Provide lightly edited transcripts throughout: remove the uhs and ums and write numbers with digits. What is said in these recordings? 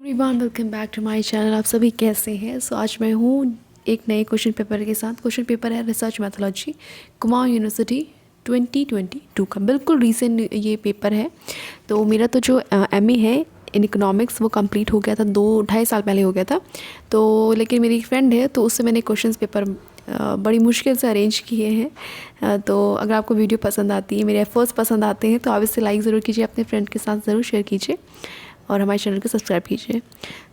Everyone welcome back to my channel. आप सभी कैसे हैं? आज मैं हूँ एक नए क्वेश्चन पेपर के साथ। क्वेश्चन पेपर है रिसर्च मैथोलॉजी, कुमाऊं यूनिवर्सिटी 2022 का। बिल्कुल रीसेंट ये पेपर है। तो मेरा तो जो एमए है इन इकोनॉमिक्स वो कंप्लीट हो गया था, 2-2.5 साल पहले हो गया था। तो लेकिन मेरी एक फ्रेंड है तो उससे मैंने क्वेश्चन पेपर बड़ी मुश्किल से अरेंज किए हैं। तो अगर आपको वीडियो पसंद आती है, मेरे एफर्ट्स पसंद आते हैं, तो आप इसे लाइक ज़रूर कीजिए, अपने फ्रेंड के साथ ज़रूर शेयर कीजिए और हमारे चैनल को सब्सक्राइब कीजिए।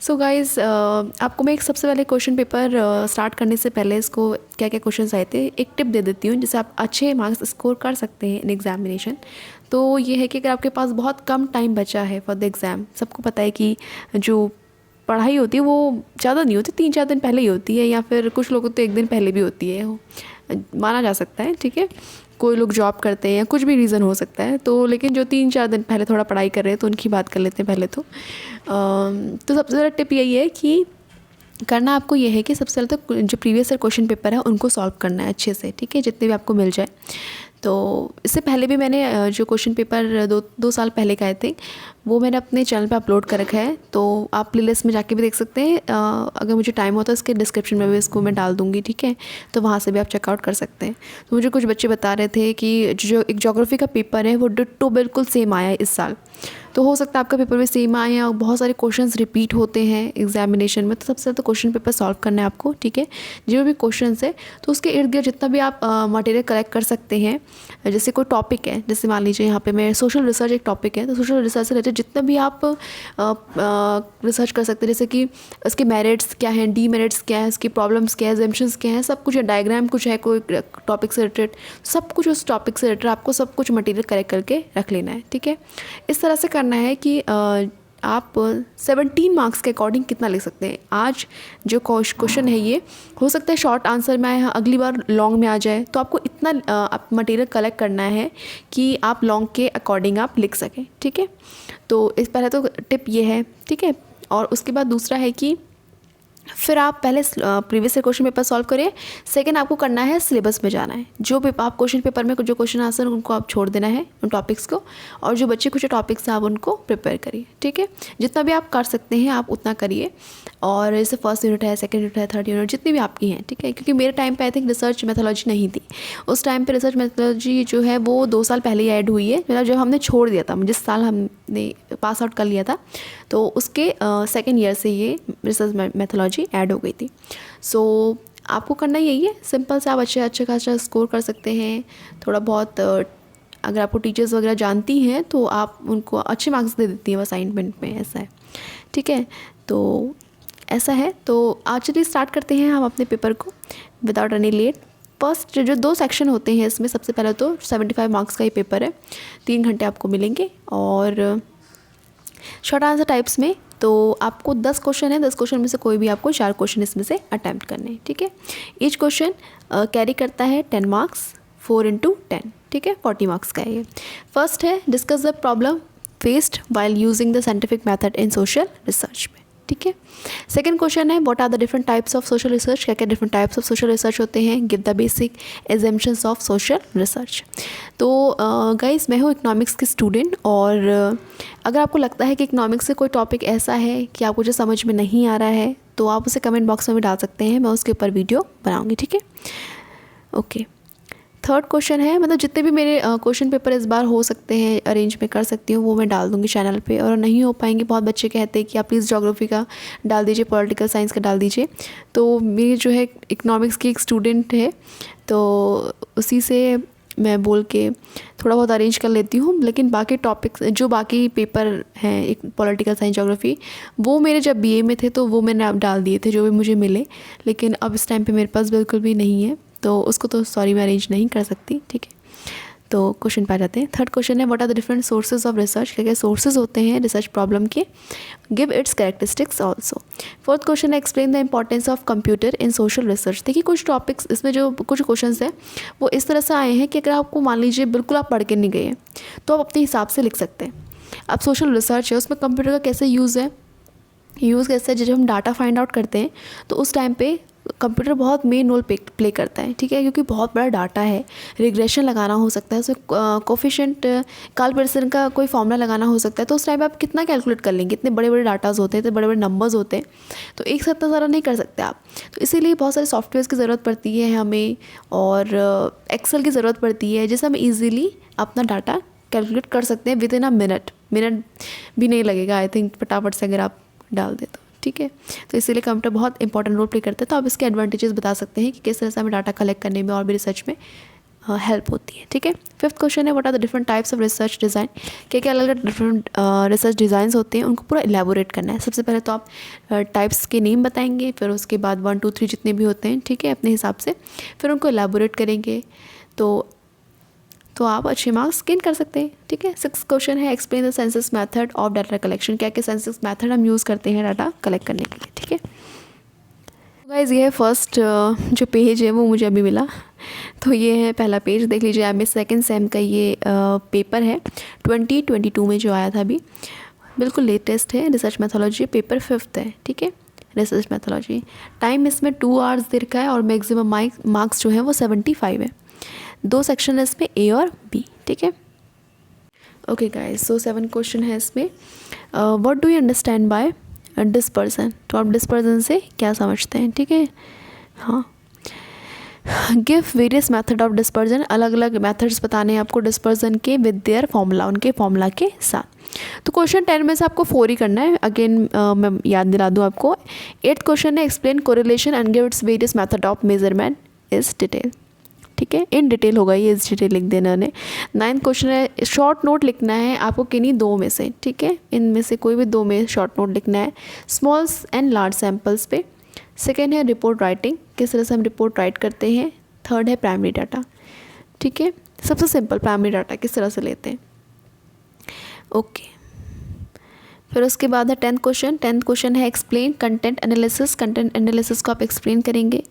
सो गाइज़, आपको मैं एक सबसे पहले क्वेश्चन पेपर स्टार्ट करने से पहले इसको क्या क्या क्वेश्चंस आए थे एक टिप दे देती हूँ, जिससे आप अच्छे मार्क्स स्कोर कर सकते हैं इन एग्जामिनेशन। तो ये है कि अगर आपके पास बहुत कम टाइम बचा है फॉर द एग्ज़ाम, सबको पता है कि जो पढ़ाई होती है वो ज़्यादा नहीं होती, 3-4 दिन पहले ही होती है, या फिर कुछ लोगों तो 1 दिन पहले भी होती है, वो माना जा सकता है। ठीक है, कोई लोग जॉब करते हैं या कुछ भी रीज़न हो सकता है। तो लेकिन जो 3-4 दिन पहले थोड़ा पढ़ाई कर रहे हैं तो उनकी बात कर लेते हैं पहले तो। सबसे ज़्यादा टिप यही है कि करना आपको ये है कि सबसे पहले तो जो प्रीवियस ईयर क्वेश्चन पेपर है उनको सॉल्व करना है अच्छे से। ठीक है, जितने भी आपको मिल जाए। तो इससे पहले भी मैंने जो क्वेश्चन पेपर 2 साल पहले का आए थे वो मैंने अपने चैनल पे अपलोड कर रखा है। तो आप प्लेलिस्ट में जाके भी देख सकते हैं। अगर मुझे टाइम होता है इसके डिस्क्रिप्शन में भी इसको मैं डाल दूँगी। ठीक है, तो वहाँ से भी आप चेकआउट कर सकते हैं। तो मुझे कुछ बच्चे बता रहे थे कि जो एक ज्योग्राफी का पेपर है वो डिट्टो बिल्कुल सेम आया है इस साल। तो हो सकता है आपका पेपर भी सेम आए और बहुत सारे क्वेश्चंस रिपीट होते हैं एग्जामिनेशन में। तो सबसे ज़्यादा क्वेश्चन पेपर सॉल्व करना है आपको। ठीक है, जो भी क्वेश्चंस है तो उसके इर्द गिर्द जितना भी आप मटेरियल कलेक्ट कर सकते हैं। जैसे कोई टॉपिक है, जैसे मान लीजिए यहाँ पे मैं सोशल रिसर्च एक टॉपिक है, तो सोशल रिसर्च से रिलेटेड जितना भी आप रिसर्च कर सकते हैं, जैसे कि उसके मेरिट्स क्या हैं, डीमेरिट्स क्या है, उसकी प्रॉब्लम्स क्या है, एग्जाम्पशंस क्या है, सब कुछ है, डायग्राम कुछ है कोई टॉपिक से रिलेटेड, सब कुछ उस टॉपिक से रिलेटेड आपको सब कुछ मटेरियल कलेक्ट करके रख लेना है। ठीक है, इस तरह से करना है कि आप 17 मार्क्स के अकॉर्डिंग कितना लिख सकते हैं। आज जो क्वेश्चन है ये हो सकता है शॉर्ट आंसर में आए, अगली बार लॉन्ग में आ जाए। तो आपको इतना आप मटेरियल कलेक्ट करना है कि आप लॉन्ग के अकॉर्डिंग आप लिख सकें। ठीक है, तो इस पहले तो टिप ये है। ठीक है, और उसके बाद दूसरा है कि फिर आप पहले previous year question paper solve करिए। सेकंड आपको करना है सिलेबस में जाना है। जो पेपर आप क्वेश्चन पेपर में जो क्वेश्चन आंसर उनको आप छोड़ देना है उन टॉपिक्स को, और जो बच्चे कुछ टॉपिक्स हैं आप उनको प्रिपेयर करिए। ठीक है, जितना भी आप कर सकते हैं आप उतना करिए। और जैसे फर्स्ट यूनिट है, सेकंड यूनिट है, थर्ड यूनिट जितनी भी आपकी हैं। ठीक है, क्योंकि मेरे टाइम पे आई थिंक रिसर्च मैथोलॉजी नहीं थी। उस टाइम पे रिसर्च मैथोलॉजी जो है वो 2 साल पहले ही ऐड हुई है। मतलब जब हमने छोड़ दिया था, जिस साल हमने पास आउट कर लिया था, तो उसके सेकेंड ईयर से ये रिसर्च मैथोलॉजी ऐड हो गई थी। सो आपको करना यही है, सिंपल से आप अच्छे खासा स्कोर कर सकते हैं। थोड़ा बहुत अगर आपको टीचर्स वगैरह जानती हैं तो आप उनको अच्छे मार्क्स दे देती हैं असाइनमेंट में, ऐसा है। ठीक है, तो ऐसा है। तो आज चलिए स्टार्ट करते हैं हम अपने पेपर को विदाउट एनी लेट। फर्स्ट जो 2 सेक्शन होते हैं इसमें, सबसे पहले तो 75 मार्क्स का ही पेपर है, 3 घंटे आपको मिलेंगे। और शॉर्ट आंसर टाइप्स में तो आपको 10 क्वेश्चन है, 10 क्वेश्चन में से कोई भी आपको 4 क्वेश्चन इसमें से अटैम्प्ट करने हैं। ठीक है, ईच क्वेश्चन कैरी करता है 10 मार्क्स, 4 × 10। ठीक है, 40 मार्क्स का है ये। फर्स्ट है discuss the problem faced while using the scientific method in social research में। ठीक है, सेकंड क्वेश्चन है what are the different types of social research. क्या क्या different types of social research होते हैं, give the basic assumptions of social research. तो guys, मैं हूँ इकोनॉमिक्स की स्टूडेंट, और अगर आपको लगता है कि इकोनॉमिक्स से कोई टॉपिक ऐसा है कि आपको जो समझ में नहीं आ रहा है तो आप उसे कमेंट बॉक्स में भी डाल सकते हैं, मैं उसके ऊपर वीडियो बनाऊँगी। ठीक है, ओके। थर्ड क्वेश्चन है, मतलब जितने भी मेरे क्वेश्चन पेपर इस बार हो सकते हैं अरेंज में कर सकती हूँ वो मैं डाल दूँगी चैनल पे। और नहीं हो पाएंगे, बहुत बच्चे कहते हैं कि आप प्लीज़ ज्योग्राफी का डाल दीजिए, पॉलिटिकल साइंस का डाल दीजिए। तो मेरी जो है इकोनॉमिक्स की एक स्टूडेंट है, तो उसी से मैं बोल के थोड़ा बहुत अरेंज कर लेती हूँ। लेकिन बाकी टॉपिक्स जो बाकी पेपर हैं, एक पॉलिटिकल साइंस, ज्योग्राफी, वो मेरे जब बीए में थे तो वो मैंने अब डाल दिए थे जो भी मुझे मिले। लेकिन अब इस टाइम पे मेरे पास बिल्कुल भी नहीं है, तो उसको तो सॉरी मैं अरेंज नहीं कर सकती। ठीक है, तो क्वेश्चन पे आ जाते हैं। थर्ड क्वेश्चन है what are the different sources of research. क्या क्या सोर्सेज होते हैं रिसर्च प्रॉब्लम के, give its characteristics also. Fourth question है explain the importance of computer in social research. देखिए, कुछ टॉपिक्स इसमें जो कुछ क्वेश्चंस हैं वो इस तरह से आए हैं कि अगर आपको मान लीजिए बिल्कुल आप पढ़ के नहीं गए तो आप अपने हिसाब से लिख सकते हैं। अब सोशल रिसर्च है, उसमें कंप्यूटर का कैसे यूज़ है, यूज़ कैसे है, जब हम डाटा फाइंड आउट करते हैं तो उस टाइम पे कंप्यूटर बहुत मेन रोल प्ले करता है, ठीक है, क्योंकि बहुत बड़ा डाटा है। रिग्रेशन लगाना हो सकता है, उसमें कोफिशिएंट कार्ल पियर्सन का कोई फॉर्मूला लगाना हो सकता है, तो उस टाइम आप कितना कैलकुलेट कर लेंगे, इतने बड़े बड़े डाटाज होते हैं, इतने बड़े बड़े नंबर्स होते हैं, तो एक साथ इतना सारा नहीं कर सकते आप। तो इसीलिए बहुत सारे सॉफ्टवेयर्स की ज़रूरत पड़ती है हमें, और एक्सेल की ज़रूरत पड़ती है, जिससे हम ईजिली अपना डाटा कैलकुलेट कर सकते हैं विद इन अ मिनट भी नहीं लगेगा आई थिंक, फटाफट से अगर आप डाल दे तो, ठीक है। तो इसीलिए कंप्यूटर बहुत इंपॉर्टेंट रोल प्ले करता है। तो आप इसके एडवांटेजेस बता सकते हैं कि किस तरह से हमें डाटा कलेक्ट करने में और भी रिसर्च में हेल्प होती है, ठीक है। फिफ्थ क्वेश्चन है, what are the different types of research design. क्या क्या अलग अलग डिफरेंट रिसर्च डिज़ाइंस होते हैं, उनको पूरा एलैबोरेट करना है। सबसे पहले तो आप टाइप्स के नेम बताएंगे, फिर उसके बाद 1 2 3 जितने भी होते हैं, ठीक है, अपने हिसाब से फिर उनको एलैबोरेट करेंगे, तो आप अच्छे मार्क्स गेन कर सकते हैं, ठीक है। सिक्स क्वेश्चन है, explain the census method of data collection. क्या क्या सेंसस मेथड हम यूज़ करते हैं डाटा कलेक्ट करने के लिए, ठीक है। गाइस ये है फर्स्ट जो पेज है वो मुझे अभी मिला, तो ये है पहला पेज, देख लीजिए आप। सेकेंड सेम का ये पेपर है 2022 में जो आया था अभी, बिल्कुल लेटेस्ट है। रिसर्च मैथोलॉजी पेपर 5th है, ठीक है, रिसर्च मैथोलॉजी। टाइम इसमें 2 आवर्स दे रखा है और मैक्सिमम मार्क्स जो है वो 75 है। 2 सेक्शन है इसमें, ए और बी, ठीक है। ओके गाइस, सो 7 क्वेश्चन है इसमें। What do you understand by dispersion. तो आप डिस्पर्सन से क्या समझते हैं, ठीक है। हाँ, give various method of dispersion. अलग अलग मेथड्स बताने हैं आपको डिस्पर्जन के विद देयर फॉर्मूला, उनके फॉर्मूला के साथ। तो क्वेश्चन 10 में से आपको 4 ही करना है। अगेन मैं याद दिला दूँ आपको। 8th क्वेश्चन है, explain correlation and give its various method of measurement is detail, ठीक है, इन डिटेल होगा ये, इस डिटेल लिख देना है। 9th क्वेश्चन है, शॉर्ट नोट लिखना है आपको किन्हीं 2 में से, ठीक है, इनमें से कोई भी 2 में शॉर्ट नोट लिखना है, स्मॉल एंड लार्ज सैम्पल्स पे। सेकेंड है रिपोर्ट राइटिंग, किस तरह से हम रिपोर्ट राइट करते हैं। थर्ड है प्राइमरी डाटा, ठीक है, सबसे सिंपल प्राइमरी डाटा किस तरह से लेते हैं, ओके। फिर उसके बाद है 10th क्वेश्चन। 10th क्वेश्चन है, explain content analysis. Content analysis को आप एक्सप्लेन करेंगे,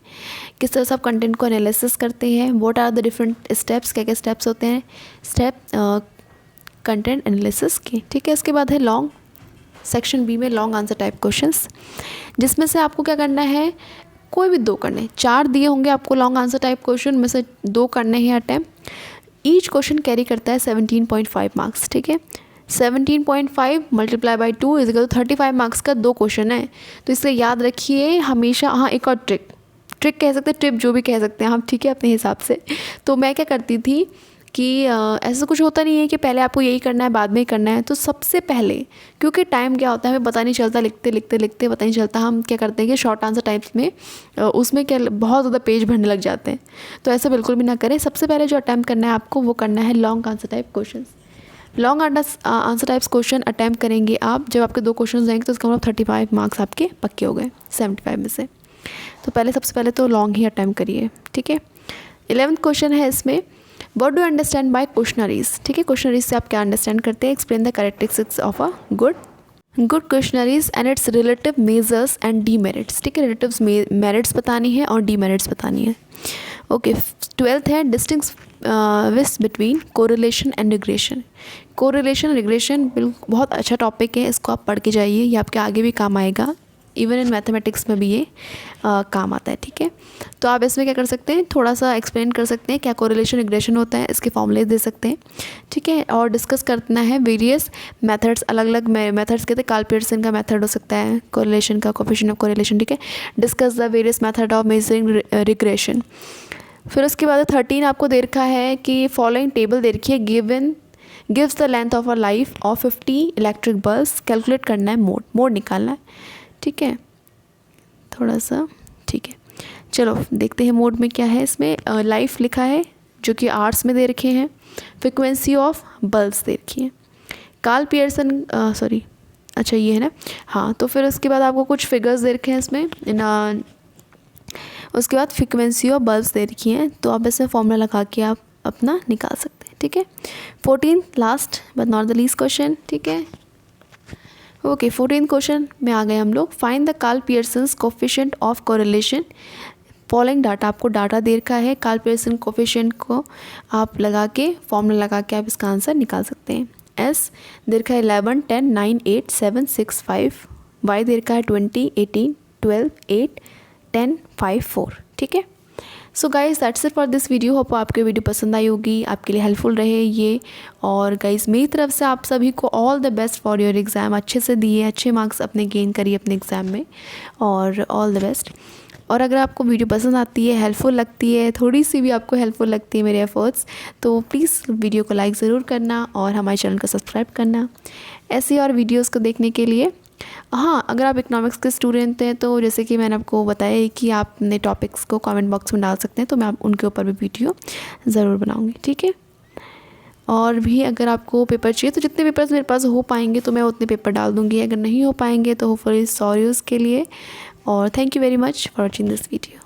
किस तरह से आप कंटेंट को एनालिसिस करते हैं। What are the different steps, क्या क्या स्टेप्स होते हैं स्टेप कंटेंट एनालिसिस के, ठीक है। उसके बाद है लॉन्ग, सेक्शन बी में लॉन्ग आंसर टाइप क्वेश्चंस, जिसमें से आपको क्या करना है, कोई भी 2 करने, 4 दिए होंगे आपको लॉन्ग आंसर टाइप क्वेश्चन में से 2 करने हैं अटैम्प्ट। ईच क्वेश्चन कैरी करता है 17.5 मार्क्स, ठीक है। 17.5 multiply by 2 is equal to 35 marks का 2 क्वेश्चन है। तो इसलिए याद रखिए हमेशा। हाँ, एक और ट्रिक कह सकते हैं, टिप जो भी कह सकते हैं हम, ठीक है, अपने हिसाब से। तो मैं क्या करती थी कि ऐसा कुछ होता नहीं है कि पहले आपको यही करना है बाद में ही करना है। तो सबसे पहले, क्योंकि टाइम क्या होता है हमें पता नहीं चलता, लिखते लिखते लिखते पता नहीं चलता, हम क्या करते हैं कि शॉर्ट आंसर टाइप्स में उसमें क्या बहुत ज़्यादा पेज भरने लग जाते हैं। तो ऐसा बिल्कुल भी ना करें। सबसे पहले जो अटैम्प्ट करना है आपको वो करना है long answer type question. Long answer types question attempt करेंगे आप, जब आपके 2 क्वेश्चन जाएंगे तो उसका मतलब 35 मार्क्स आपके पक्के हो गए 75 में से। तो सबसे पहले तो लॉन्ग ही अटैम्प्ट करिए, ठीक है। 11th क्वेश्चन है इसमें, what do understand by questionnaires, ठीक है। क्वेश्चनरीज से आप क्या अंडरस्टैंड करते हैं। Explain the characteristics of a good questionnaires and it's relative measures and demerits, ठीक है। रिलेटिव्स मेरिट्स बतानी है और डीमेरिट्स बतानी है, ओके। 12th है, distinguish between correlation and regression. Correlation regression बहुत अच्छा टॉपिक है, इसको आप पढ़ के जाइए, ये आपके आगे भी काम आएगा। इवन इन मैथमेटिक्स में भी ये काम आता है, ठीक है। तो आप इसमें क्या कर सकते हैं, थोड़ा सा एक्सप्लेन कर सकते हैं क्या कोरिलेशन रिग्रेशन होता है, इसके फॉर्मूले दे सकते हैं, ठीक है। और डिस्कस करना है वेरियस मेथड्स, अलग अलग मेथड्स कहते हैं। कार्ल पियर्सन का मेथड हो सकता है कोरिलेशन का, कोएफिशिएंट ऑफ कोरिलेशन, ठीक है। Discuss the various method of measuring regression. फिर उसके बाद 13 आपको दे रखा है कि फॉलोइंग टेबल दे रखी है, gives the length of a life of 50 electric bulbs. Calculate करना है मोड निकालना है, ठीक है, थोड़ा सा, ठीक है। चलो देखते हैं मोड में क्या है। इसमें लाइफ लिखा है जो कि आवर्स में दे रखे हैं, फ्रिक्वेंसी ऑफ बल्ब्स दे रखी है। कार्ल पियर्सन अच्छा ये है ना, हाँ। तो फिर उसके बाद आपको कुछ फिगर्स दे रखे हैं इसमें, उसके बाद फ्रिक्वेंसी ऑफ बल्ब्स दे रखी हैं, तो आप इसमें फॉर्मूला लगा के आप अपना निकाल सकते हैं, ठीक है। 14th last but not the least question, ठीक है, ओके। 14th क्वेश्चन में आ गए हम लोग। Find the Karl Pearson's coefficient of correlation. Following data, आपको डाटा दे रखा है, कार्ल पियर्सन कोएफिशिएंट को आप लगा के फॉर्मूला लगा के आप इसका आंसर निकाल सकते हैं। एस दे रखा है 11 10 9 8 7 6 5, वाई दे रखा है 20 18 12 8 1054, ठीक है। So guys that's it for this video. Hope आपको वीडियो पसंद आई होगी, आपके लिए हेल्पफुल रहे ये। और गाइज़ मेरी तरफ से आप सभी को all the best for your exam. अच्छे से दिए, अच्छे मार्क्स अपने गेन करिए अपने एग्ज़ाम में, और ऑल द बेस्ट। और अगर आपको वीडियो पसंद आती है, हेल्पफुल लगती है, थोड़ी सी भी आपको हेल्पफुल लगती है मेरे एफर्ट्स, तो प्लीज़ वीडियो को लाइक ज़रूर करना और हमारे चैनल को सब्सक्राइब करना ऐसी और वीडियोस को देखने के लिए। हाँ, अगर आप इकोनॉमिक्स के स्टूडेंट हैं तो जैसे कि मैंने आपको बताया है कि आप अपने टॉपिक्स को कमेंट बॉक्स में डाल सकते हैं, तो मैं आप उनके ऊपर भी वीडियो ज़रूर बनाऊँगी, ठीक है। और भी अगर आपको पेपर चाहिए तो जितने पेपर्स मेरे पास हो पाएंगे तो मैं उतने पेपर डाल दूँगी, अगर नहीं हो पाएंगे तो होपफुली सॉरी उसके लिए। और thank you very much for watching this video.